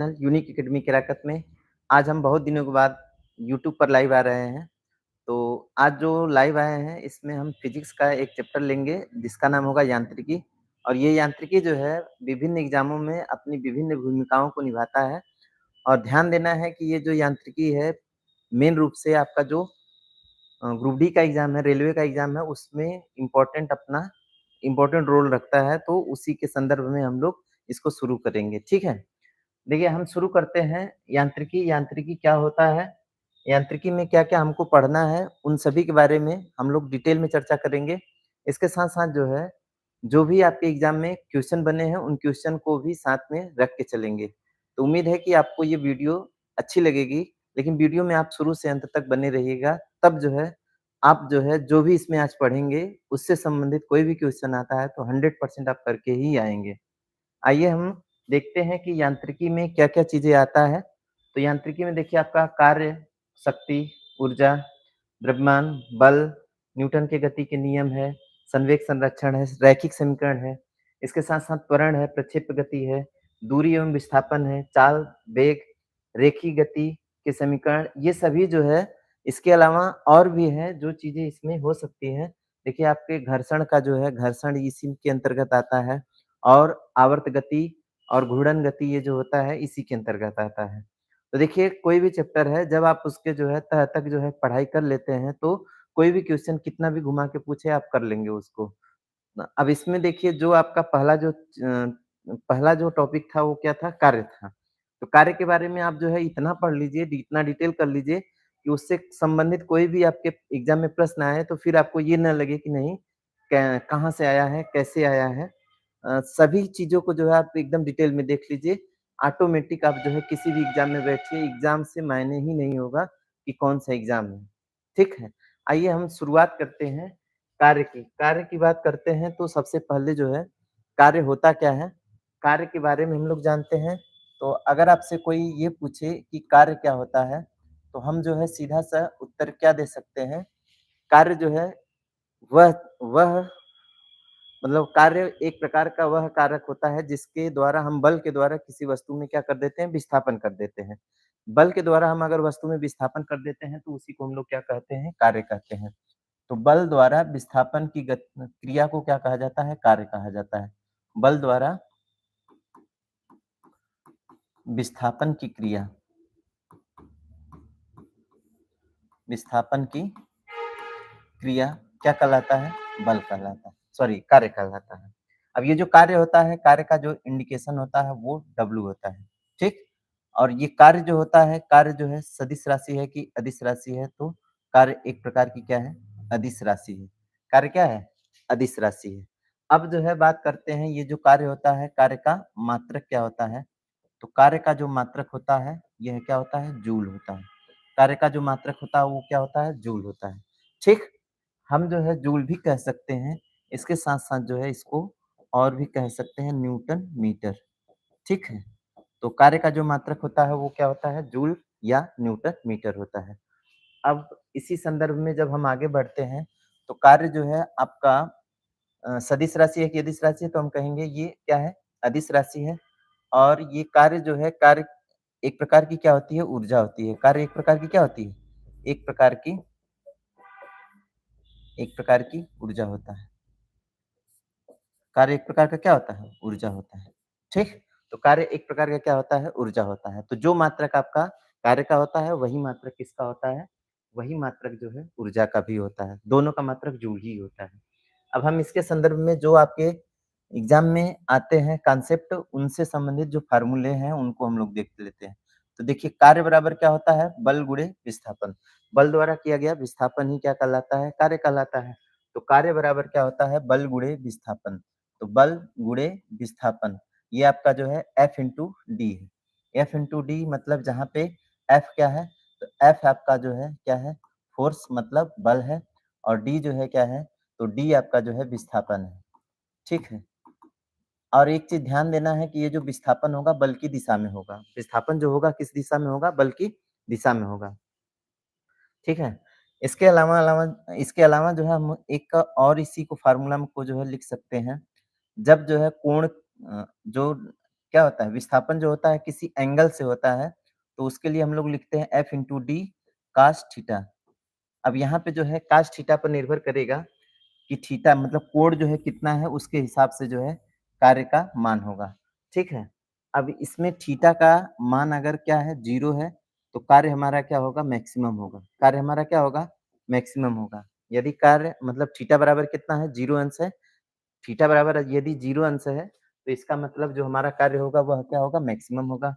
Channel unique academy Kerakat में आज हम बहुत दिनों के बाद यूट्यूब पर लाइव आ रहे हैं। तो आज जो लाइव आए हैं इसमें हम फिज़िक्स का एक चैप्टर लेंगे जिसका नाम होगा यांत्रिकी और ये यांत्रिकी जो है विभिन्न एग्ज़ामों में अपनी विभिन्न भूमिकाओं को निभाता है और ध्यान देना है कि ये जो यांत्रिकी है मेन रूप से आपका जो ग्रुप डी का एग्ज़ाम है, रेलवे का एग्ज़ाम है उसमें इम्पोर्टेंट रोल रखता है तो उसी के संदर्भ में हम लोग इसको शुरू करेंगे, ठीक है? देखिए, हम शुरू करते हैं यांत्रिकी। यांत्रिकी क्या होता है? यांत्रिकी में क्या-क्या हमको पढ़ना है, उन सभी के बारे में हम लोग डिटेल में चर्चा करेंगे। इसके साथ-साथ जो है, जो भी आपके एग्ज़ाम में क्वेश्चन बने हैं, उन क्वेश्चन को भी साथ में रख के चलेंगे। तो उम्मीद है कि आपको ये वीडियो अच्छी लगेगी, लेकिन वीडियो में आप शुरू से अंत तक बने रहिएगा, तब जो है, आप जो है, जो भी इसमें आज पढ़ेंगे, उससे संबंधित कोई भी क्वेश्चन आता है, तो 100% आप करके ही आएँगे। आइए हम देखते हैं कि यांत्रिकी में क्या-क्या चीज़ें आता है। तो यांत्रिकी में देखिए आपका कार्य, शक्ति, ऊर्जा, द्रव्यमान, बल, न्यूटन के गति के नियम है, संवेग संरक्षण है, रैखिक समीकरण है। इसके साथ-साथ त्वरण है, प्रक्षेप्य गति है, दूरी एवं विस्थापन है, चाल, वेग, रेखीय गति के समीकरण ये सभी जो है इसके अलावा और भी हैं जो चीज़ें इसमें हो सकती हैं। देखिए आपके घर्षण का जो है घर्षण इसी के अंतर्गत आता है। और आवर्त गति और घूर्णन गति ये जो होता है इसी के अंतर्गत आता है। तो देखिए कोई भी चैप्टर है जब आप उसके जो है तह तक जो है पढ़ाई कर लेते हैं तो कोई भी क्वेश्चन कितना भी घुमा के पूछे आप कर लेंगे उसको। अब इसमें देखिए जो आपका पहला जो टॉपिक था वो क्या था? कार्य था। तो कार्य के बारे में आप जो है इतना पढ़ लीजिए, इतना डिटेल कर लीजिए कि उससे संबंधित कोई भी आपके एग्ज़ाम में प्रश्न आए तो फिर आपको ये ना लगे कि नहीं क कहाँ से आया है, कैसे आया है। सभी चीज़ों को जो है आप एकदम डिटेल में देख लीजिए। ऑटोमेटिक आप जो है किसी भी एग्ज़ाम में बैठिए, एग्ज़ाम से मायने ही नहीं होगा कि कौन-सा एग्ज़ाम है। ठीक है? आइए हम शुरुआत करते हैं कार्य की। कार्य की बात करते हैं तो सबसे पहले जो है कार्य होता क्या है? कार्य के बारे में हम लोग जानते हैं। तो अगर आपसे कोई ये पूछे कि कार्य क्या होता है? तो हम जो है सीधा-सा उत्तर क्या दे सकते हैं? कार्य जो है वह वह मतलब कार्य एक प्रकार का वह कारक होता है जिसके द्वारा हम बल के द्वारा किसी वस्तु में क्या कर देते हैं? विस्थापन कर देते हैं। बल के द्वारा हम अगर वस्तु में विस्थापन कर देते हैं तो उसी को हम लोग क्या कहते हैं? कार्य कहते हैं। तो बल द्वारा विस्थापन की क्रिया को क्या कहा जाता है? कार्य कहा जाता है। बल द्वारा विस्थापन की क्रिया विस्थापन की क्रिया क्या कहलाता है? बल कहलाता है। सॉरी कार्य कहलाता है। अब ये जो कार्य होता है, कार्य का जो इंडिकेशन होता है वो W होता है, ठीक? और ये कार्य जो होता है, कार्य जो है सदिश राशि है कि अदिश राशि है? तो कार्य एक प्रकार की क्या है? अदिश राशि है। कार्य क्या है? अदिश राशि है। अब जो है बात करते हैं ये जो कार्य होता है, कार्य का मात्रक क्या होता है? तो कार्य का जो मात्रक होता है, यह क्या होता है? जूल होता है। कार्य का जो मात्रक होता है वो क्या होता है? जूल होता है, ठीक? हम जो है जूल भी कह सकते हैं, इसके साथ-साथ जो है इसको और भी कह सकते हैं न्यूटन मीटर, ठीक है? तो कार्य का जो मात्रक होता है वो क्या होता है? जूल या न्यूटन मीटर होता है। अब इसी संदर्भ में जब हम आगे बढ़ते हैं, तो कार्य जो है आपका सदिश राशि है कि अदिश राशि है? तो हम कहेंगे ये क्या है? अदिश राशि है और ये कार्य जो है कार्य एक प्रकार की क्या होती है? ऊर्जा होती है। कार्य एक प्रकार की क्या होती है? एक प्रकार की एक प्रकार की ऊर्जा होता है। कार्य एक प्रकार का क्या होता है? ऊर्जा होता है, ठीक? तो कार्य एक प्रकार का क्या होता है? ऊर्जा होता है। तो जो मात्रक आपका कार्य का होता है, वही मात्रक किसका होता है? वही मात्रक जो है ऊर्जा का भी होता है। दोनों का मात्रक जूल ही होता है। अब हम इसके संदर्भ में जो आपके एग्ज़ाम में आते हैं कॉन्सेप्ट, उनसे संबंधित जो फ़ॉर्मूले हैं, उनको हम लोग देख लेते हैं। तो देखिए कार्य बराबर क्या होता है? बल गुणे विस्थापन। बल द्वारा किया गया विस्थापन ही क्या कहलाता है? कार्य कहलाता है। तो कार्य बराबर क्या होता है? बल गुणे विस्थापन। तो बल गुणे विस्थापन, ये आपका जो है F इंटू डी है। F इंटू डी मतलब जहाँ पे F क्या है? तो F आपका जो है क्या है? फ़ोर्स मतलब बल है और डी जो है क्या है? तो डी आपका जो है विस्थापन है, ठीक है? और एक चीज़ ध्यान देना है कि ये जो विस्थापन होगा बल की दिशा में होगा। विस्थापन जो होगा किस दिशा में होगा? बल की दिशा में होगा, ठीक है? इसके अलावा जो है हम एक और इसी को फ़ॉर्मूला को जो है लिख सकते हैं। जब जो है जो क्या होता है? विस्थापन जो होता है किसी एंगल से होता है, तो उसके लिए हम लोग लिखते हैं F into D cos theta. अब यहाँ पे जो है कॉस थीटा पर निर्भर करेगा कि थीटा मतलब कोण जो है कितना है, उसके हिसाब से जो है कार्य का मान होगा, ठीक है? अब इसमें थीटा का मान अगर क्या है 0 है, तो कार्य हमारा क्या होगा? मैक्सिमम होगा। कार्य हमारा क्या होगा? मैक्सिमम होगा। यदि कार्य मतलब थीटा बराबर कितना है? 0 अंश है। थीटा बराबर यदि 0 अंश है, तो इसका मतलब जो हमारा कार्य होगा वह क्या होगा? मैक्सिमम होगा।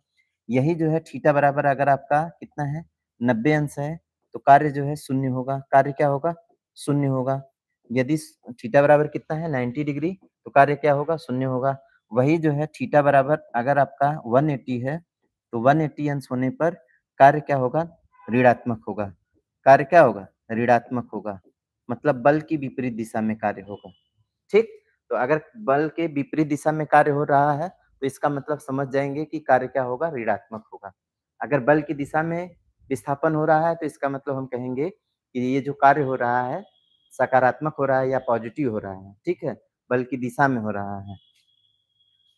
यही जो है थीटा बराबर अगर आपका कितना है? 90 अंश है, तो कार्य जो है 0 होगा। कार्य क्या होगा? 0 होगा। यदि थीटा बराबर कितना है? 90 डिग्री, तो कार्य क्या होगा? 0 होगा। वही जो है थीटा बराबर अगर आपका 180 है, तो 180 अंश होने पर कार्य क्या होगा? ऋणात्मक होगा। कार्य क्या होगा? ऋणात्मक होगा। मतलब बल की विपरीत दिशा में कार्य होगा। ठीक? तो अगर बल के विपरीत दिशा में कार्य हो रहा है, तो इसका मतलब समझ जाएँगे कि कार्य क्या होगा? ऋणात्मक होगा। अगर बल की दिशा में विस्थापन हो रहा है, तो इसका मतलब हम कहेंगे कि ये जो कार्य हो रहा है, सकारात्मक हो रहा है या पॉजिटिव हो रहा है, ठीक है? बल की दिशा में हो रहा है।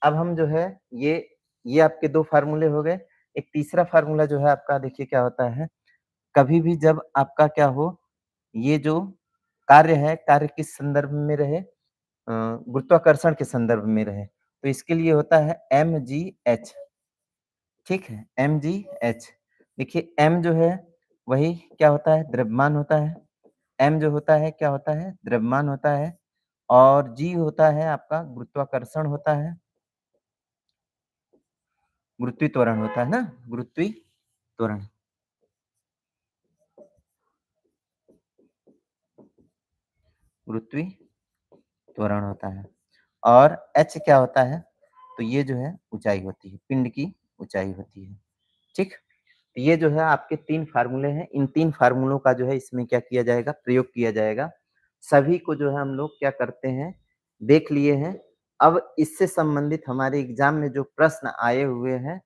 अब हम जो है ये ये आपके 2 फ़ॉर्मूले हो गए। एक तीसरा फ़ॉर्मूला जो है आपका देखिए क्या होता है, कभी भी जब आपका क्या हो, ये जो कार्य है, कार्य किस संदर्भ में रहे? गुरुत्वाकर्षण के संदर्भ में रहे। तो इसके लिए होता है mgh, ठीक है? mgh। देखिए m जो है वही क्या होता है? द्रव्यमान होता है। m जो होता है क्या होता है? द्रव्यमान होता है और g होता है आपका गुरुत्वाकर्षण होता है, गुरुत्वीय त्वरण होता है ना? गुरुत्वीय त्वरण, गुरुत्वीय त्वरण होता है और h क्या होता है? तो ये जो है ऊँचाई होती है, पिंड की ऊँचाई होती है, ठीक? ये जो है आपके 3 फ़ॉर्मूले हैं, इन 3 फ़ॉर्मूलों का जो है इसमें क्या किया जाएगा? प्रयोग किया जाएगा। सभी को जो है हम लोग क्या करते हैं, देख लिए हैं। अब इससे संबंधित हमारे एग्ज़ाम में जो प्रश्न आए हुए हैं,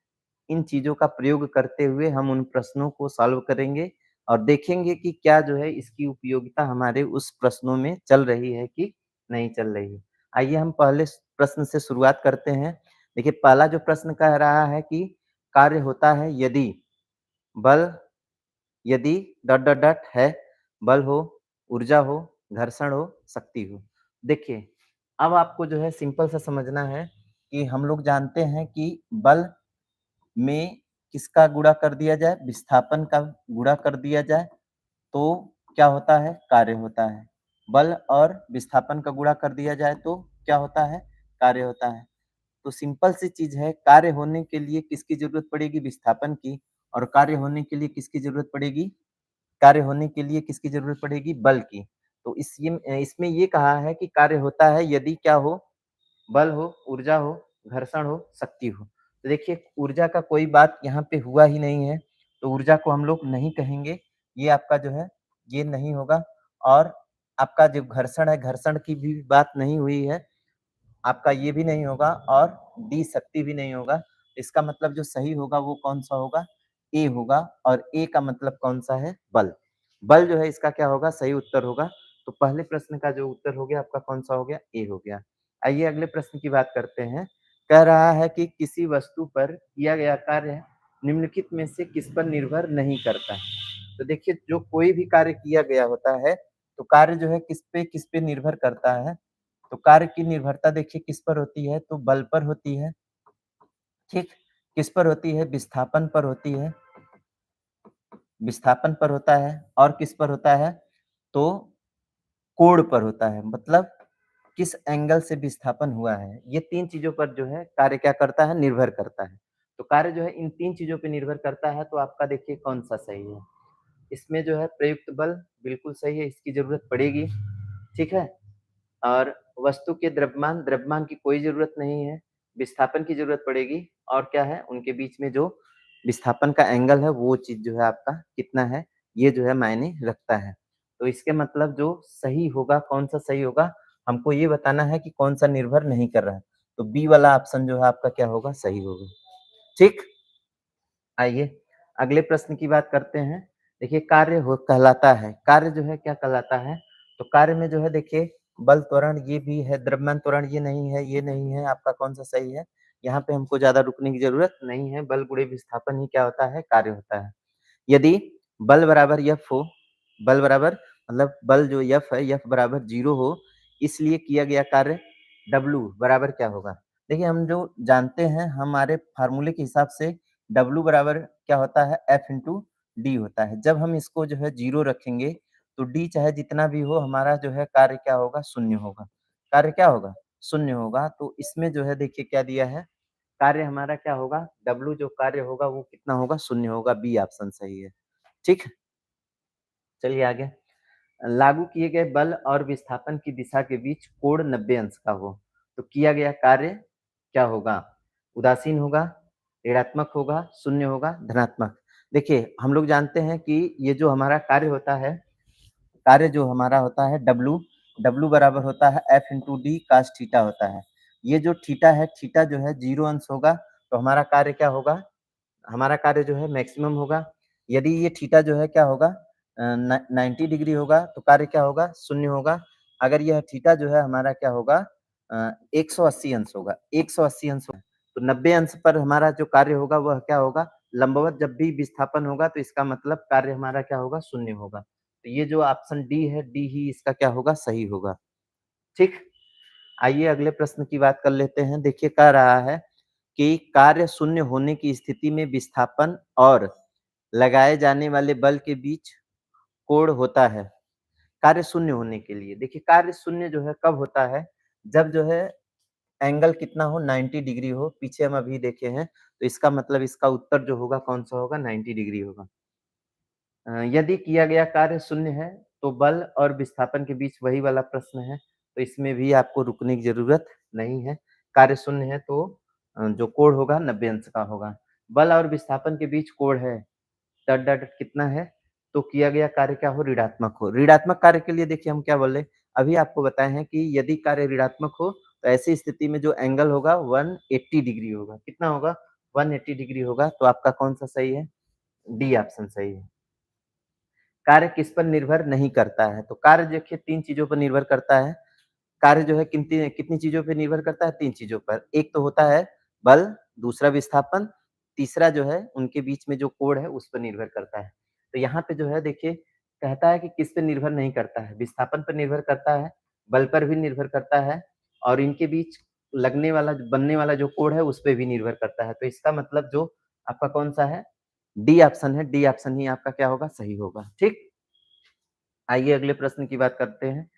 इन चीज़ों का प्रयोग करते हुए हम उन प्रश्नों को सॉल्व करेंगे और देखेंगे कि क्या जो है इसकी उपयोगिता हमारे उस प्रश्नों में चल रही है कि नहीं चल रही है। आइए हम पहले प्रश्न से शुरुआत करते हैं। देखिए पहला जो प्रश्न कह रहा है कि कार्य होता है बल यदि डॉट डॉट डॉट है, बल हो, ऊर्जा हो, घर्षण हो, शक्ति हो। देखिए, अब आपको जो है सिंपल सा समझना है कि हम लोग जानते हैं कि बल में किसका गुणा कर दिया जाए, विस्थापन का गुणा कर दिया जाए, तो क्या होता है? कार्य होता है। बल और विस्थापन का गुणा कर दिया जाए तो क्या होता है? कार्य होता है। तो सिंपल सी चीज़ है, कार्य होने के लिए किसकी ज़रूरत पड़ेगी? विस्थापन की और कार्य होने के लिए किसकी ज़रूरत पड़ेगी? कार्य होने के लिए किसकी ज़रूरत पड़ेगी? बल की। तो इसमें ये कहा है कि कार्य होता है यदि क्या हो? बल हो, ऊर्जा हो, घर्षण हो, शक्ति हो। तो देखिए ऊर्जा का कोई बात यहाँ पे हुआ ही नहीं है, तो ऊर्जा को हम लोग नहीं कहेंगे। ये आपका जो है, ये नहीं होगा और आपका जो घर्षण है, घर्षण की भी बात नहीं हुई है। आपका ये भी नहीं होगा और डी शक्ति भी नहीं होगा। इसका मतलब जो सही होगा वो कौन-सा होगा? ए होगा और ए का मतलब कौन-सा है? बल। बल जो है इसका क्या होगा? सही उत्तर होगा। तो पहले प्रश्न का जो उत्तर हो गया आपका कौन-सा हो गया? ए हो गया। आइए अगले प्रश्न की बात करते हैं। कह रहा है कि किसी वस्तु पर किया गया कार्य निम्नलिखित में से किस पर निर्भर नहीं करता है? तो देखिए जो कोई भी कार्य किया गया होता है, तो कार्य जो है किस पे निर्भर करता है? तो कार्य की निर्भरता देखिए किस पर होती है? तो बल पर होती है, ठीक? किस पर होती है? विस्थापन पर होती है, विस्थापन पर होता है और किस पर होता है? तो कोण पर होता है, मतलब किस एंगल से विस्थापन हुआ है। ये 3 चीज़ों पर जो है कार्य क्या करता है? निर्भर करता है। तो कार्य जो है इन 3 चीज़ों पे निर्भर करता है, तो आपका देखिए कौन-सा सही है? इसमें जो है प्रयुक्त बल बिल्कुल सही है, इसकी ज़रूरत पड़ेगी, ठीक है? और वस्तु के द्रव्यमान, द्रव्यमान की कोई ज़रूरत नहीं है, विस्थापन की ज़रूरत पड़ेगी और क्या है उनके बीच में जो विस्थापन का एंगल है वो चीज़ जो है आपका कितना है, ये जो है मायने रखता है। तो इसके मतलब जो सही होगा, कौन-सा सही होगा, हमको ये बताना है कि कौन-सा निर्भर नहीं कर रहा है। तो बी वाला ऑप्शन जो है आपका क्या होगा, सही होगा। ठीक? आइए अगले प्रश्न की बात करते हैं। देखिए कार्य हो कहलाता है, कार्य जो है क्या कहलाता है? तो कार्य में जो है देखिए बल त्वरण ये भी है, द्रव्यमान त्वरण ये नहीं है, आपका कौन-सा सही है? यहाँ पे हमको ज़्यादा रुकने की ज़रूरत नहीं है, बल गुणे विस्थापन ही क्या होता है, कार्य होता है। यदि बल बराबर F हो, बल बराबर मतलब बल जो F है, F बराबर 0 हो, इसलिए किया गया कार्य W बराबर क्या होगा? देखिए, हम जो जानते हैं हमारे फ़ॉर्मूले के हिसाब से W बराबर क्या होता है, F इंटू D होता है। जब हम इसको जो है 0 रखेंगे, तो D चाहे जितना भी हो, हमारा जो है कार्य क्या होगा, शून्य होगा। कार्य क्या होगा? शून्य होगा। तो इसमें जो है देखिए क्या दिया है, कार्य हमारा क्या होगा, W जो कार्य होगा वो कितना होगा, शून्य होगा। बी ऑप्शन सही है। ठीक है? चलिए आगे। लागू किए गए बल और विस्थापन की दिशा के बीच कोण 90 अंश का हो, तो किया गया कार्य क्या होगा? उदासीन होगा, ऋणात्मक होगा, शून्य होगा, धनात्मक। देखिए, हम लोग जानते हैं कि ये जो हमारा कार्य होता है, कार्य जो हमारा होता है W, W बराबर होता है F into D cos theta होता है। ये जो थीटा है, थीटा जो है 0 अंश होगा, तो हमारा कार्य क्या होगा? हमारा कार्य जो है मैक्सिमम होगा। यदि ये थीटा जो है क्या होगा, 90 डिग्री होगा, तो कार्य क्या होगा, शून्य होगा। अगर यह थीटा जो है हमारा क्या होगा, 180 अंश होगा, 180 अंश होगा, तो 90 अंश पर हमारा जो कार्य होगा वह क्या होगा, लंबवत जब भी विस्थापन होगा तो इसका मतलब कार्य हमारा क्या होगा, शून्य होगा। तो ये जो ऑप्शन डी है, डी ही इसका क्या होगा, सही होगा। ठीक। आइए अगले प्रश्न की बात कर लेते हैं। देखिए कह रहा है कि कार्य शून्य होने की स्थिति में विस्थापन और लगाए जाने वाले बल के बीच कोण होता है। कार्य शून्य होने के लिए देखिए, कार्य शून्य जो है कब होता है, जब जो है एंगल कितना हो, 90 डिग्री हो। पीछे हम अभी देखे हैं, तो इसका मतलब इसका उत्तर जो होगा कौन सा होगा, 90 डिग्री होगा। यदि किया गया कार्य शून्य है, तो बल और विस्थापन के बीच वही वाला प्रश्न है, तो इसमें भी आपको रुकने की ज़रूरत नहीं है। कार्य शून्य है तो जो कोण होगा 90 अंश का होगा। बल और विस्थापन के बीच कोण है, डॉट डॉट कितना है, तो किया गया कार्य क्या हो, ऋणात्मक हो। ऋणात्मक कार्य के लिए देखिए हम क्या बोले, अभी आपको बताए हैं कि यदि कार्य ऋणात्मक हो, तो ऐसी स्थिति में जो एंगल होगा 180 डिग्री होगा। कितना होगा, 180 डिग्री होगा। तो आपका कौन-सा सही है, डी ऑप्शन सही है। कार्य किस पर निर्भर नहीं करता है? तो कार्य देखिए 3 चीज़ों पर निर्भर करता है। कार्य जो है कितनी कितनी चीज़ों पे निर्भर करता है? 3 चीज़ों पर। एक तो होता है बल, दूसरा विस्थापन, तीसरा जो है उनके बीच में जो कोण है उस पर निर्भर करता है। तो यहाँ पे जो है देखिए कहता है कि किस पे निर्भर नहीं करता है? विस्थापन पर निर्भर करता है, बल पर भी निर्भर करता है और इनके बीच लगने वाला बनने वाला जो कोण है उस पे भी निर्भर करता है। तो इसका मतलब जो आपका कौन-सा है? डी ऑप्शन है। डी ऑप्शन ही आपका क्या होगा? सही होगा। ठीक? आइए अगले प्रश्न की बात करते हैं।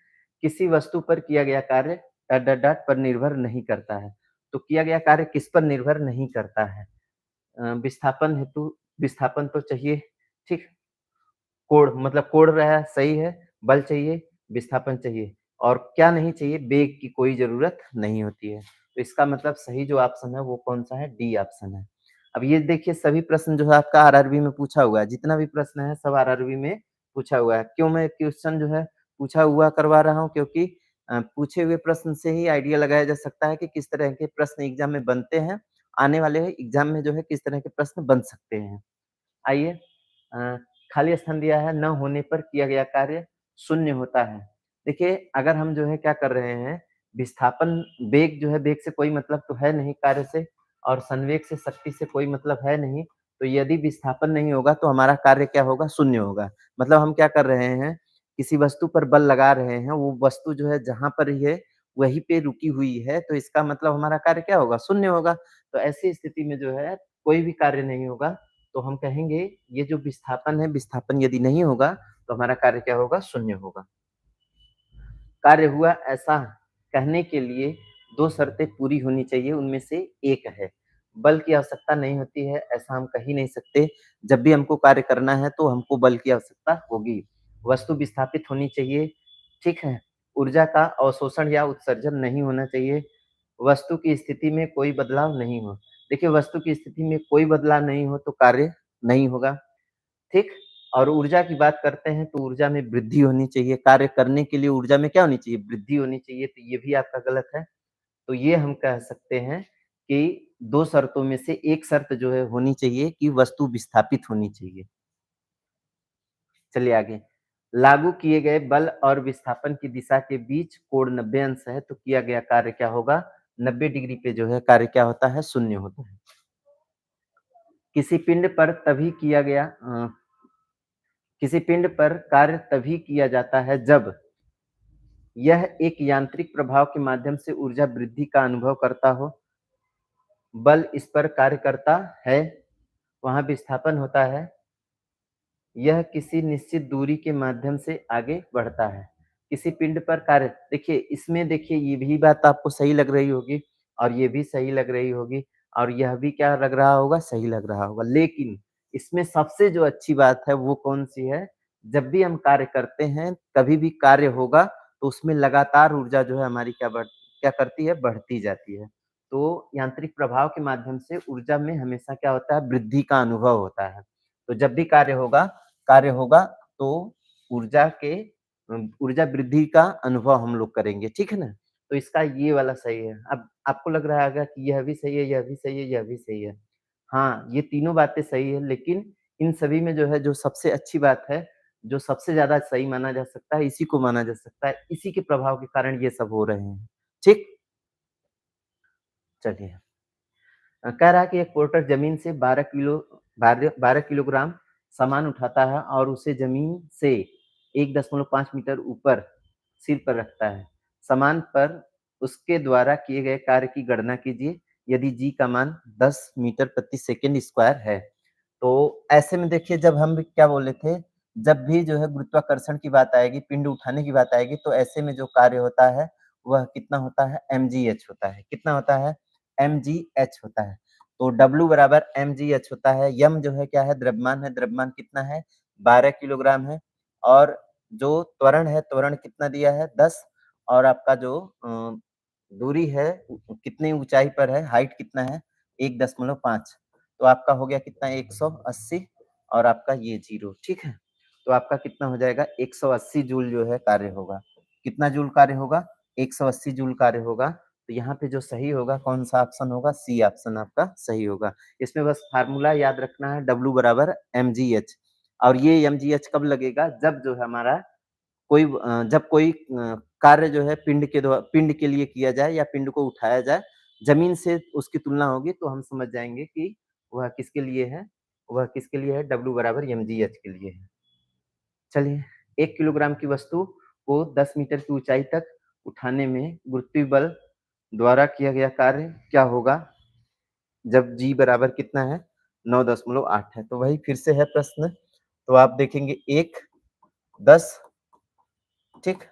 किसी वस्तु पर किया गया कार्य डॉट डॉट डॉट पर निर्भर नहीं करता है। तो किया गया कार्य किस पर निर्भर नहीं करता है? विस्थापन हेतु विस्थापन तो चाहिए, ठीक? कोण मतलब कोण रहा सही है, बल चाहिए, विस्थापन चाहिए और क्या नहीं चाहिए? वेग की कोई ज़रूरत नहीं होती है। तो इसका मतलब सही जो ऑप्शन है वो कौन-सा है? डी ऑप्शन है। अब ये देखिए सभी प्रश्न जो है आपका आरआरबी में पूछा हुआ है, जितना भी प्रश्न है सब आरआरबी में पूछा हुआ है। क्यों मैं क्वेश्चन जो है पूछा हुआ करवा रहा हूँ? क्योंकि पूछे हुए प्रश्न से ही आइडिया लगाया जा सकता है कि किस तरह के प्रश्न एग्ज़ाम में बनते हैं, आने वाले एग्ज़ाम में जो है किस तरह के प्रश्न बन सकते हैं। आइए अ, खाली स्थान दिया है, न होने पर किया गया कार्य शून्य होता है। देखिए, अगर हम जो है क्या कर रहे हैं, विस्थापन वेग जो है वेग से कोई मतलब तो है नहीं कार्य से और संवेग से शक्ति से कोई मतलब है नहीं। तो यदि विस्थापन नहीं होगा तो हमारा कार्य क्या होगा? शून्य होगा। मतलब हम क्या कर रहे हैं, किसी वस्तु पर बल लगा रहे हैं, वो वस्तु जो है जहाँ पर ही है, वहीं पे रुकी हुई है, तो इसका मतलब हमारा कार्य क्या होगा? शून्य होगा। तो ऐसी स्थिति में जो है कोई भी कार्य नहीं होगा। तो हम कहेंगे ये जो विस्थापन है, विस्थापन यदि नहीं होगा तो हमारा कार्य क्या होगा? शून्य होगा। कार्य हुआ ऐसा कहने के लिए 2 शर्तें पूरी होनी चाहिए, उनमें से एक है। बल की आवश्यकता नहीं होती है, ऐसा हम कह ही नहीं सकते। जब भी हमको कार्य करना है तो हमको बल की आवश्यकता होगी। वस्तु विस्थापित होनी चाहिए, ठीक है? ऊर्जा का अवशोषण या उत्सर्जन नहीं होना चाहिए। वस्तु की स्थिति में कोई बदलाव नहीं हो। देखिए, वस्तु की स्थिति में कोई बदलाव नहीं हो तो कार्य नहीं होगा। ठीक? और ऊर्जा की बात करते हैं तो ऊर्जा में वृद्धि होनी चाहिए, कार्य करने के लिए ऊर्जा में क्या होनी चाहिए? वृद्धि होनी चाहिए, तो ये भी आपका गलत है। तो ये हम कह सकते हैं कि 2 शर्तों में से एक शर्त जो है होनी चाहिए कि वस्तु विस्थापित होनी चाहिए। चलिए आगे। लागू किए गए बल और विस्थापन की दिशा के बीच कोण 90 अंश है, तो किया गया कार्य क्या होगा? 90 डिग्री पे जो है कार्य क्या होता है, शून्य होता है। किसी पिंड पर तभी किया गया किसी पिंड पर कार्य तभी किया जाता है जब यह एक यांत्रिक प्रभाव के माध्यम से ऊर्जा वृद्धि का अनुभव करता हो, बल इस पर कार्य करता है, वहाँ विस्थापन होता है, यह किसी निश्चित दूरी के माध्यम से आगे बढ़ता है। किसी पिंड पर कार्य देखिए इसमें देखिए ये भी बात आपको सही लग रही होगी और ये भी सही लग रही होगी और यह भी क्या लग रहा होगा, सही लग रहा होगा। लेकिन इसमें सबसे जो अच्छी बात है वो कौन-सी है? जब भी हम कार्य करते हैं, कभी भी कार्य होगा तो उसमें लगातार ऊर्जा जो है हमारी क्या करती है? बढ़ती जाती है। तो यांत्रिक प्रभाव के माध्यम से ऊर्जा में हमेशा क्या होता है? वृद्धि का अनुभव होता है। तो जब भी कार्य होगा तो ऊर्जा के ऊर्जा वृद्धि का अनुभव हम लोग करेंगे, ठीक है ना? तो इसका ये वाला सही है। अब आपको लग रहा होगा कि यह भी सही है, यह भी सही है, यह भी सही है। हाँ, ये तीनों बातें सही है लेकिन इन सभी में जो है जो सबसे अच्छी बात है, जो सबसे ज़्यादा सही माना जा सकता है, इसी को माना जा सकता है। इसी के प्रभाव के कारण ये सब हो रहे हैं। ठीक? चलिए। कह रहा है कि एक पोर्टर जमीन से 12 किलोग्राम सामान उठाता है और उसे जमीन से 1.5 मीटर ऊपर सिर पर रखता है। सामान पर उसके द्वारा किए गए कार्य की गणना कीजिए यदि जी का मान 10 मीटर प्रति सेकंड स्क्वायर है। तो ऐसे में देखिए जब हम क्या बोले थे, जब भी जो है गुरुत्वाकर्षण की बात आएगी, पिंड उठाने की बात आएगी तो ऐसे में जो कार्य होता है, वह कितना होता है? mgh होता है। कितना होता है? mgh होता है। तो W बराबर mgh होता है। यम जो है क्या है? द्रव्यमान है। द्रव्यमान कितना है? 12 किलोग्राम है और जो त्वरण है, त्वरण कितना दिया है? 10 और आपका जो दूरी है कितनी ऊँचाई पर है, हाइट कितना है? 1.5 तो आपका हो गया कितना 180 और आपका ये 0 ठीक है? तो आपका कितना हो जाएगा 180 जूल जो है कार्य होगा। कितना जूल कार्य होगा? 180 जूल कार्य होगा। तो यहाँ पे जो सही होगा कौन-सा ऑप्शन होगा? सी ऑप्शन आपका सही होगा। इसमें बस फ़ॉर्मूला याद रखना है W बराबर mgh और ये mgh कब लगेगा? जब जो है हमारा जब कोई कार्य जो है पिंड के लिए किया जाए या पिंड को उठाया जाए, ज़मीन से उसकी तुलना होगी तो हम समझ जाएँगे कि वह किसके लिए है, वह किसके लिए है W बराबर mgh के लिए है। चलिए, 1 किलोग्राम की वस्तु को 10 मीटर की ऊँचाई तक उठाने में गुरुत्वीय बल द्वारा किया गया कार्य क्या होगा? जब G बराबर कितना है? 9.8 है। तो वही फिर से है प्रश्न, तो आप देखेंगे 1, 10 ठीक?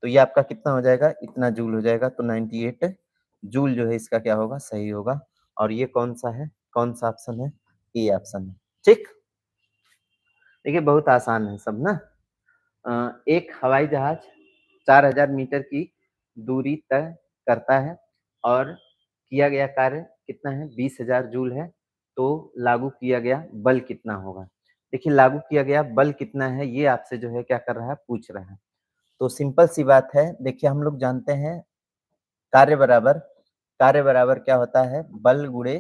तो ये आपका कितना हो जाएगा? इतना जूल हो जाएगा, तो 98 जूल जो है इसका क्या होगा? सही होगा और ये कौन-सा है? कौन-सा ऑप्शन है? ए ऑप्शन है, ठीक? देखिए बहुत आसान है सब ना। एक हवाई जहाज 4000 मीटर की दूरी तय करता है और किया गया कार्य कितना है? 20,000 जूल है, तो लागू किया गया बल कितना होगा? देखिए लागू किया गया बल कितना है, ये आपसे जो है क्या कर रहा है? पूछ रहा है। तो सिंपल सी बात है, देखिए हम लोग जानते हैं कार्य बराबर कार्य बराबर क्या होता है? बल गुणे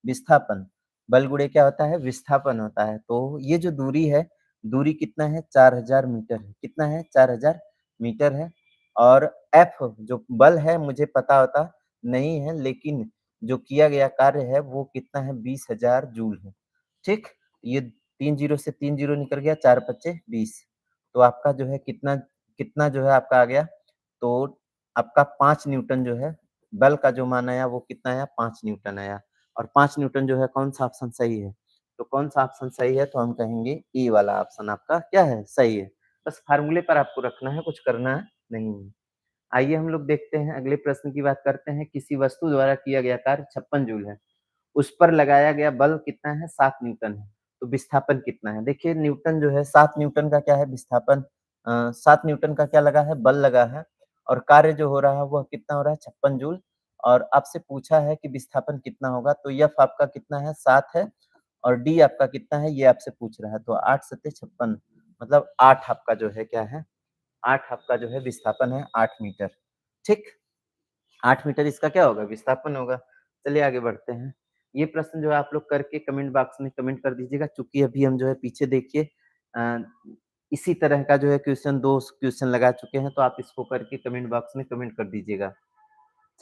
विस्थापन। बल गुणे क्या होता है? विस्थापन होता है। तो ये जो दूरी है, दूरी कितना है? 4000 मीटर है। कितना है? 4000 मीटर है और F जो बल है मुझे पता होता नहीं है, लेकिन जो किया गया कार्य है वो कितना है? 20,000 जूल है। ठीक? ये 3 जीरो से 3 जीरो निकल गया, 4 पच्चे 20 तो आपका जो है कितना कितना जो है आपका आ गया? तो आपका 5 न्यूटन जो है, बल का जो मान आया वो कितना आया? 5 न्यूटन आया और 5 न्यूटन जो है कौन-सा ऑप्शन सही है? तो कौन-सा ऑप्शन सही है? तो हम कहेंगे ए वाला ऑप्शन आपका क्या है? सही है। बस फ़ॉर्मूले पर आपको रखना है, कुछ करना नहीं है। आइए हम लोग देखते हैं अगले प्रश्न की बात करते हैं। किसी वस्तु द्वारा किया गया कार्य 56 जूल है। उस पर लगाया गया बल कितना है? 7 न्यूटन है। तो विस्थापन कितना है? देखिए न्यूटन जो है 7 न्यूटन का क्या है विस्थापन 7 न्यूटन का क्या लगा है? बल लगा है और कार्य जो हो रहा है वह कितना हो रहा है? 56 जूल और आपसे पूछा है कि विस्थापन कितना होगा? तो एफ आपका कितना है? 7 है और डी आपका कितना है? ये आपसे पूछ रहा है। तो 8 सत्ते 56 मतलब 8 आपका जो है क्या है? 8 आपका जो है विस्थापन है 8 मीटर। ठीक? 8 मीटर इसका क्या होगा? विस्थापन होगा। चलिए आगे बढ़ते हैं। ये प्रश्न जो है आप लोग करके कमेंट बॉक्स में कमेंट कर दीजिएगा चूँकि अभी हम जो है पीछे देखिए अ, इसी तरह का जो है क्वेश्चन 2 क्वेश्चन लगा चुके हैं, तो आप इसको करके कमेंट बॉक्स में कमेंट कर दीजिएगा।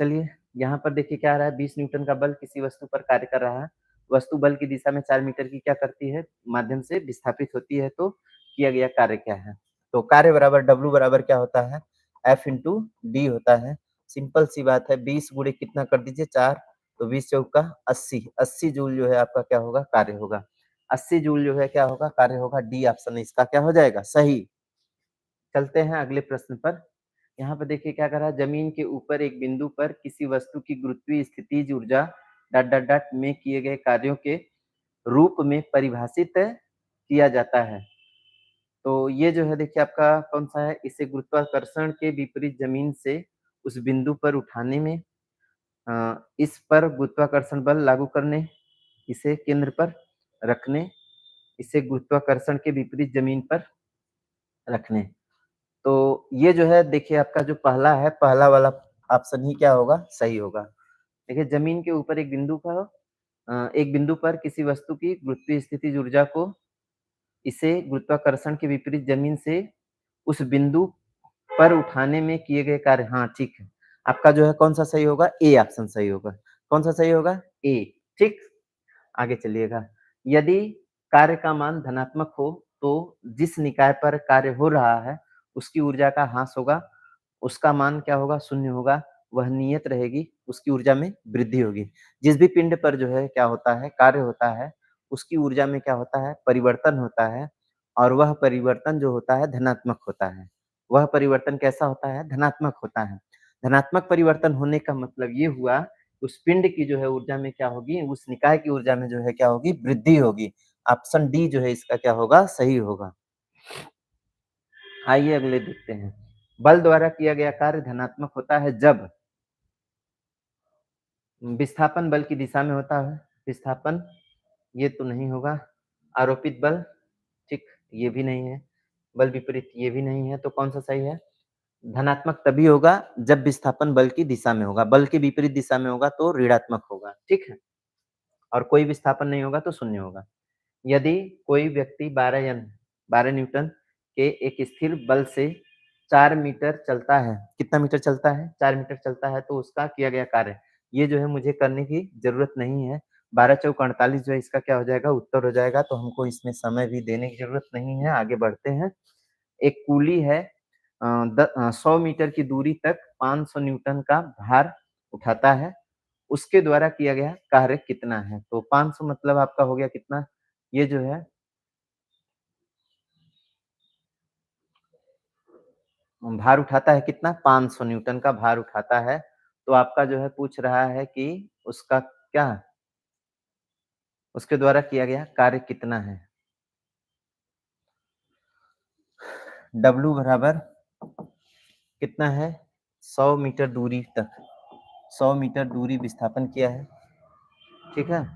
चलिए, यहाँ पर देखिए क्या आ रहा है, 20 न्यूटन का बल किसी वस्तु पर कार्य कर रहा है। वस्तु बल की दिशा में 4 मीटर की क्या करती है, माध्यम से विस्थापित होती है, तो किया गया कार्य क्या है? तो कार्य बराबर W बराबर क्या होता है? F इंटू डी होता है। सिंपल सी बात है, 20 गुणे कितना कर दीजिए 4, तो 20 चौका 80, 80 जूल जो है आपका क्या होगा, कार्य होगा। 80 जूल जो है क्या होगा, कार्य होगा। डी ऑप्शन इसका क्या हो जाएगा, सही। चलते हैं अगले प्रश्न पर। यहाँ पे देखिए क्या कर रहा है, जमीन के ऊपर एक बिंदु पर किसी वस्तु की गुरुत्वीय स्थितिज ऊर्जा डॉट डॉट डॉट में किए गए कार्यों के रूप में परिभाषित किया जाता है। तो ये जो है देखिए आपका कौन सा है, इसे गुरुत्वाकर्षण के विपरीत जमीन से उस बिंदु पर उठाने में, इस पर गुरुत्वाकर्षण बल लागू करने, इसे केंद्र पर रखने, इसे गुरुत्वाकर्षण के विपरीत जमीन पर रखने। तो ये जो है देखिए आपका जो पहला है, पहला वाला ऑप्शन ही क्या होगा, सही होगा। देखिए जमीन के ऊपर एक बिंदु पर किसी वस्तु की गुरुत्वीय स्थितिज ऊर्जा को, इसे गुरुत्वाकर्षण के विपरीत जमीन से उस बिंदु पर उठाने में किए गए कार्य, हाँ ठीक है। आपका जो है कौन सा सही होगा, ए ऑप्शन सही होगा। कौन सा सही होगा, ए। ठीक, आगे चलिएगा। यदि कार्य का मान धनात्मक हो तो जिस निकाय पर कार्य हो रहा है उसकी ऊर्जा का ह्रास होगा, उसका मान क्या होगा, शून्य होगा, वह नियत रहेगी, उसकी ऊर्जा में वृद्धि होगी। जिस भी पिंड पर जो है क्या होता है, कार्य होता है, उसकी ऊर्जा में क्या होता है, परिवर्तन होता है, और वह परिवर्तन जो होता है धनात्मक होता है। वह परिवर्तन कैसा होता है, धनात्मक होता है। धनात्मक परिवर्तन होने का मतलब ये हुआ, उस पिंड की जो है ऊर्जा में क्या होगी, उस निकाय की ऊर्जा में जो है क्या होगी, वृद्धि होगी। ऑप्शन डी जो है इसका क्या होगा, सही होगा। आइए अगले देखते हैं। बल द्वारा किया गया कार्य धनात्मक होता है जब विस्थापन बल की दिशा में होता है। विस्थापन ये तो नहीं होगा। आरोपित बल, ठीक, ये भी नहीं है। बल विपरीत ये भी नहीं है, तो कौन सा सही है? धनात्मक तभी होगा जब विस्थापन बल की दिशा में होगा, बल के विपरीत दिशा में होगा तो ऋणात्मक होगा, ठीक है। और कोई विस्थापन नहीं होगा तो शून्य होगा। यदि कोई व्यक्ति 12 न्यूटन के एक स्थिर बल से 4 मीटर चलता है, कितना मीटर चलता है, 4 मीटर चलता है, तो उसका किया गया कार्य, ये जो है मुझे करने की जरूरत नहीं है। 12 चौक 48 जो है इसका क्या हो जाएगा, उत्तर हो जाएगा, तो हमको इसमें समय भी देने की जरूरत नहीं है। आगे बढ़ते हैं। एक कूली है, 100 मीटर की दूरी तक 500 न्यूटन का भार उठाता है, उसके द्वारा किया गया कार्य कितना है? तो 500 मतलब आपका हो गया कितना, ये जो है भार उठाता है कितना, 500 न्यूटन का भार उठाता है। तो आपका जो है पूछ रहा है कि उसका क्या, उसके द्वारा किया गया कार्य कितना है? W बराबर कितना है, 100 मीटर दूरी तक, 100 मीटर दूरी विस्थापन किया है, ठीक है,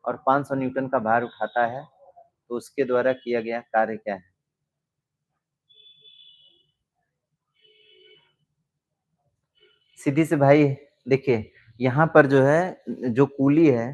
और 500 न्यूटन का भार उठाता है, तो उसके द्वारा किया गया कार्य क्या है? सीधी से भाई देखिए, यहाँ पर जो है जो कूली है,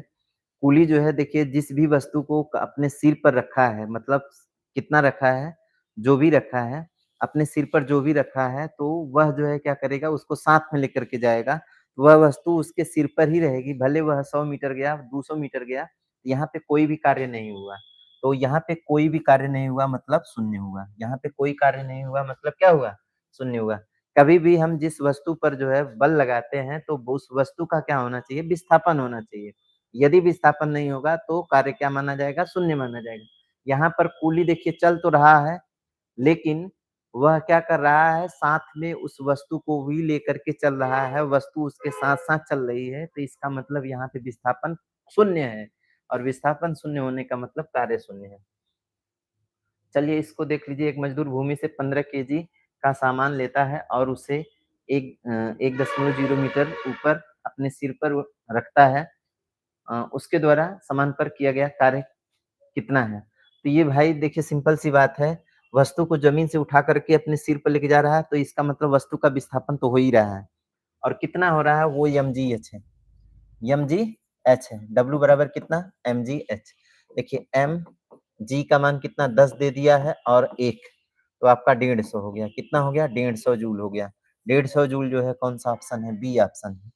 कूली जो है देखिए जिस भी वस्तु को अपने सिर पर रखा है, मतलब कितना रखा है, जो भी रखा है, अपने सिर पर जो भी रखा है, तो वह जो है क्या करेगा, उसको साथ में लेकर के जाएगा। वह वस्तु उसके सिर पर ही रहेगी, भले वह 100 मीटर गया, 200 मीटर गया, यहाँ पे कोई भी कार्य नहीं हुआ। तो यहाँ पे कोई भी कार्य नहीं हुआ मतलब शून्य हुआ। यहाँ पे कोई कार्य नहीं हुआ मतलब क्या हुआ, शून्य हुआ। कभी भी हम जिस वस्तु पर जो है बल लगाते हैं, तो उस वस्तु का क्या होना चाहिए, विस्थापन होना चाहिए। यदि विस्थापन नहीं होगा तो कार्य क्या माना जाएगा, शून्य माना जाएगा। यहाँ पर कूली देखिए चल तो रहा है, लेकिन वह क्या कर रहा है, साथ में उस वस्तु को भी लेकर के चल रहा है, वस्तु उसके साथ-साथ चल रही है, तो इसका मतलब यहाँ पे विस्थापन शून्य है, और विस्थापन शून्य होने का मतलब कार्य शून्य है। चलिए इसको देख लीजिए, एक मजदूर भूमि से 15 केजी का सामान लेता है और उसे 1.0 मीटर ऊपर अपने सिर पर रखता है। उसके द्वारा सामान पर किया गया कार्य कितना है? तो ये भाई देखिए सिंपल सी बात है, वस्तु को ज़मीन से उठा कर के अपने सिर पर लेके जा रहा है, तो इसका मतलब वस्तु का विस्थापन तो हो ही रहा है, और कितना हो रहा है वो mgh है, mgh है। W बराबर कितना, mgh। देखिए mg का मान कितना 10 दे दिया है और 1, तो आपका 150 हो गया। कितना हो गया, 150 जूल हो गया। 150 जूल जो है कौन-सा ऑप्शन है? बी ऑप्शन है।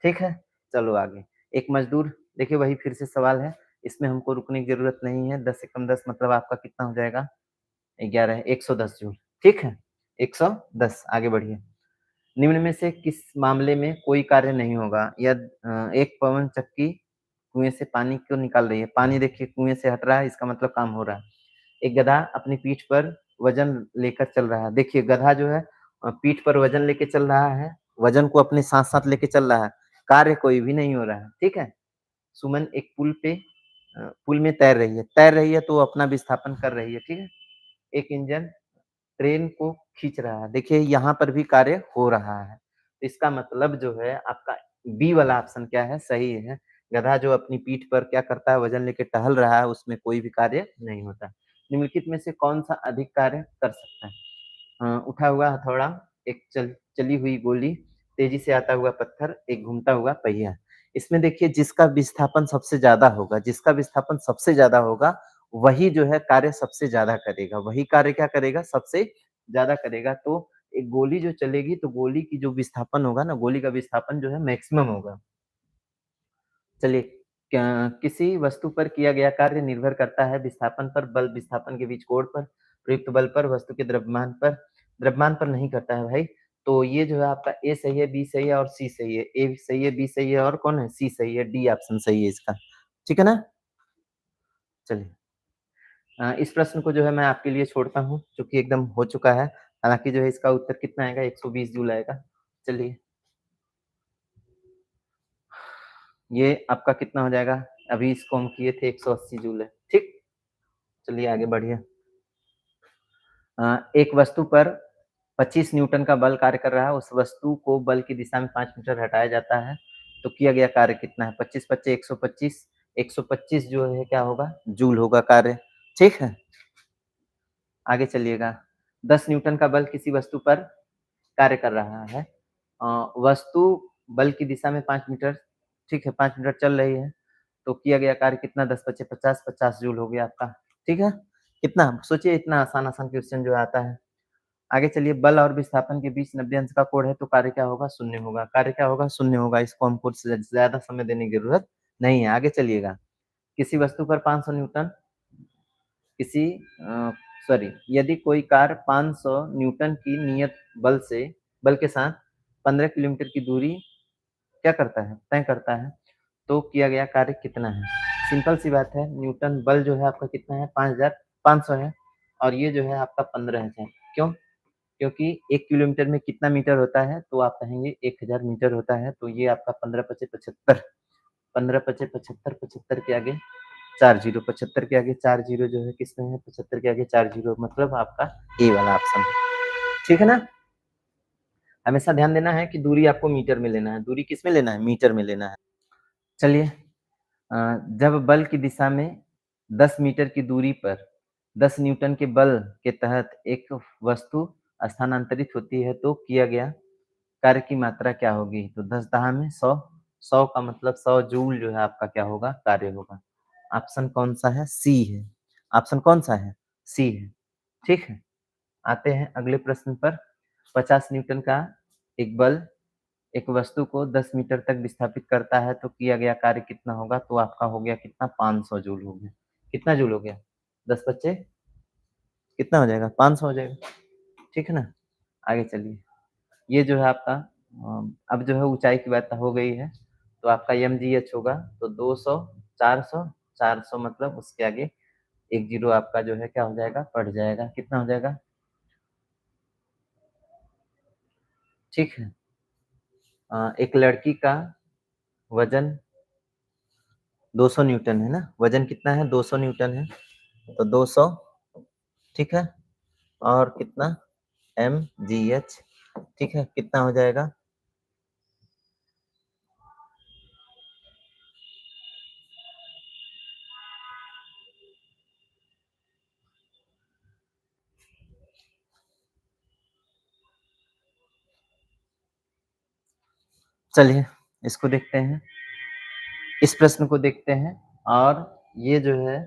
ठीक है? चलो आगे। एक मज़दूर देखिए वही फिर से सवाल है, इसमें हमको रुकने की ज़रूरत नहीं है, 10 एकम 10 मतलब आपका कितना हो जाएगा? 11 110 जूल, ठीक है? 110 आगे बढ़िए। निम्न में से किस मामले में कोई कार्य नहीं होगा? एक पवन चक्की कुएँ से पानी क्यों निकाल रही है? पानी देखिए कुएँ से हट रहा है, इसका मतलब काम हो रहा है। एक गधा अपनी पीठ पर वज़न लेकर चल रहा है। देखिए गधा जो है पीठ पर वज़न लेके चल रहा है, वज़न को अपने साथ-साथ लेके चल रहा है, कार्य कोई भी नहीं हो रहा है, ठीक है? सुमन एक पुल में तैर रही है तो वो अपना विस्थापन कर रही है, ठीक है? एक इंजन ट्रेन को खींच रहा है। देखिए यहाँ पर भी कार्य हो रहा है। इसका मतलब जो है आपका बी वाला ऑप्शन क्या है? सही है। गधा जो अपनी पीठ पर क्या करता है वज़न लेके टहल रहा है उसमें कोई भी कार्य नहीं होता। निम्नलिखित में से कौन-सा अधिक कार्य कर सकता है? उठा हुआ हथौड़ा, एक चली हुई गोली, तेज़ी से आता हुआ पत्थर, एक घूमता हुआ पहिया। इसमें देखिए जिसका विस्थापन सबसे ज़्यादा होगा, वही जो है कार्य सबसे ज़्यादा करेगा। वही कार्य क्या करेगा? सबसे ज़्यादा करेगा। तो एक गोली जो चलेगी तो गोली की जो विस्थापन होगा ना, गोली का विस्थापन जो है मैक्सिमम होगा। चलिए क्या किसी वस्तु पर किया गया कार्य निर्भर करता है विस्थापन पर, बल विस्थापन के बीच कोण पर, प्रयुक्त बल पर, वस्तु के द्रव्यमान पर नहीं करता है भाई। तो ये जो है आपका ए सही है, बी सही है और सी सही है। ए सही है, बी सही है और कौन है? सी सही है, डी ऑप्शन सही है इसका। ठीक है ना? चलिए इस प्रश्न को जो है मैं आपके लिए छोड़ता हूँ, चूँकि एकदम हो चुका है। हालाँकि जो है इसका उत्तर कितना आएगा? 120 जूल आएगा। चलिए, ये आपका कितना हो जाएगा? अभी इसको हम किए थे 180 जूल है। ठीक? चलिए आगे बढ़िए। एक वस्तु पर 25 न्यूटन का बल कार्य कर रहा है, उस वस्तु को बल की दिशा में 5 मीटर हटाया जाता है, तो किया गया कार्य कितना है? 25 पच्चे 125, 125 जो है क्या होगा? जूल होगा कार्य, ठीक है? आगे चलिएगा, 10 न्यूटन का बल किसी वस्तु पर कार्य कर रहा है। वस्तु बल की दिशा में 5 मीटर ठीक है, 5 मीटर चल रही है, तो किया गया कार्य कितना 10 पच्चे 50, 50 जूल हो गया आपका, ठीक है? कितना? सोचिए इतना आसान-आसान क्वेश्चन जो आता है। आगे चलिए बल और विस्थापन के बीच 90 अंश का कोण है तो कार्य क्या होगा? शून्य होगा। कार्य क्या होगा? शून्य होगा। इसको हमको ज़्यादा समय देने की ज़रूरत नहीं है। आगे चलिएगा। किसी वस्तु पर 500 न्यूटन किसी सॉरी यदि कोई कार 500 न्यूटन की नियत बल के साथ 15 किलोमीटर की दूरी क्या करता है? तय करता है, तो किया गया कार्य कितना है? सिंपल सी बात है, न्यूटन बल जो है आपका कितना है? 5,500 है और ये जो है आपका 15,000 क्यों? क्योंकि 1 किलोमीटर में कितना मीटर होता है? तो आप कहेंगे 1000 मीटर होता है, तो ये आपका 15 पचे 75 15 पचे 75 75 के आगे 4 जीरो 75 के आगे 4 जीरो जो है किसमें है? 75 के आगे 4 जीरो मतलब आपका ए वाला ऑप्शन है। ठीक है ना? हमेशा ध्यान देना है कि दूरी आपको मीटर में लेना है। दूरी किसमें लेना है? मीटर में लेना है। चलिए जब बल की दिशा में 10 मीटर की दूरी पर 10 न्यूटन के बल के तहत एक वस्तु स्थानांतरित होती है तो किया गया कार्य की मात्रा क्या होगी? तो 10 दाह में 100 100 का मतलब 100 जूल जो है आपका क्या होगा? कार्य होगा। ऑप्शन कौन-सा है? सी है। ऑप्शन कौन-सा है? सी है। ठीक है? आते हैं अगले प्रश्न पर। 50 न्यूटन का एक बल एक वस्तु को 10 मीटर तक विस्थापित करता है तो किया गया कार्य कितना होगा? तो आपका हो गया कितना? 500 जूल हो गया। कितना जूल हो गया? 10 बच्चे कितना हो जाएगा? 500 हो जाएगा। ठीक है ना? आगे चलिए। ये जो है आपका अब जो है ऊँचाई की बात हो गई है, तो आपका एमजीएच होगा तो 200, 400, 400 मतलब उसके आगे 1 जीरो आपका जो है क्या हो जाएगा? बढ़ जाएगा। कितना हो जाएगा? ठीक है। एक लड़की का वज़न 200 न्यूटन है ना? वज़न कितना है? 200 न्यूटन है। तो 200 ठीक है? और कितना? एमजीएच ठीक है? कितना हो जाएगा? चलिए इसको देखते हैं। इस प्रश्न को देखते हैं और ये जो है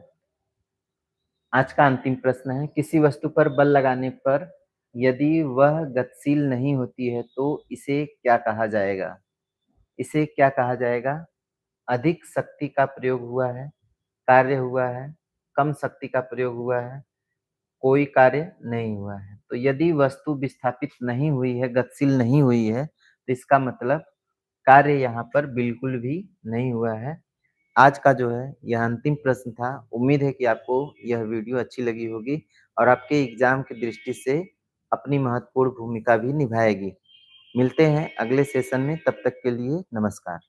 आज का अंतिम प्रश्न है। किसी वस्तु पर बल लगाने पर यदि वह गतिशील नहीं होती है तो इसे क्या कहा जाएगा? इसे क्या कहा जाएगा? अधिक शक्ति का प्रयोग हुआ है, कार्य हुआ है, कम शक्ति का प्रयोग हुआ है, कोई कार्य नहीं हुआ है। तो यदि वस्तु विस्थापित नहीं हुई है, गतिशील नहीं हुई है, तो इसका मतलब कार्य यहाँ पर बिल्कुल भी नहीं हुआ है। आज का जो है यह अंतिम प्रश्न था। उम्मीद है कि आपको यह वीडियो अच्छी लगी होगी और आपके एग्ज़ाम की दृष्टि से अपनी महत्वपूर्ण भूमिका भी निभाएगी। मिलते हैं अगले सेशन में, तब तक के लिए नमस्कार।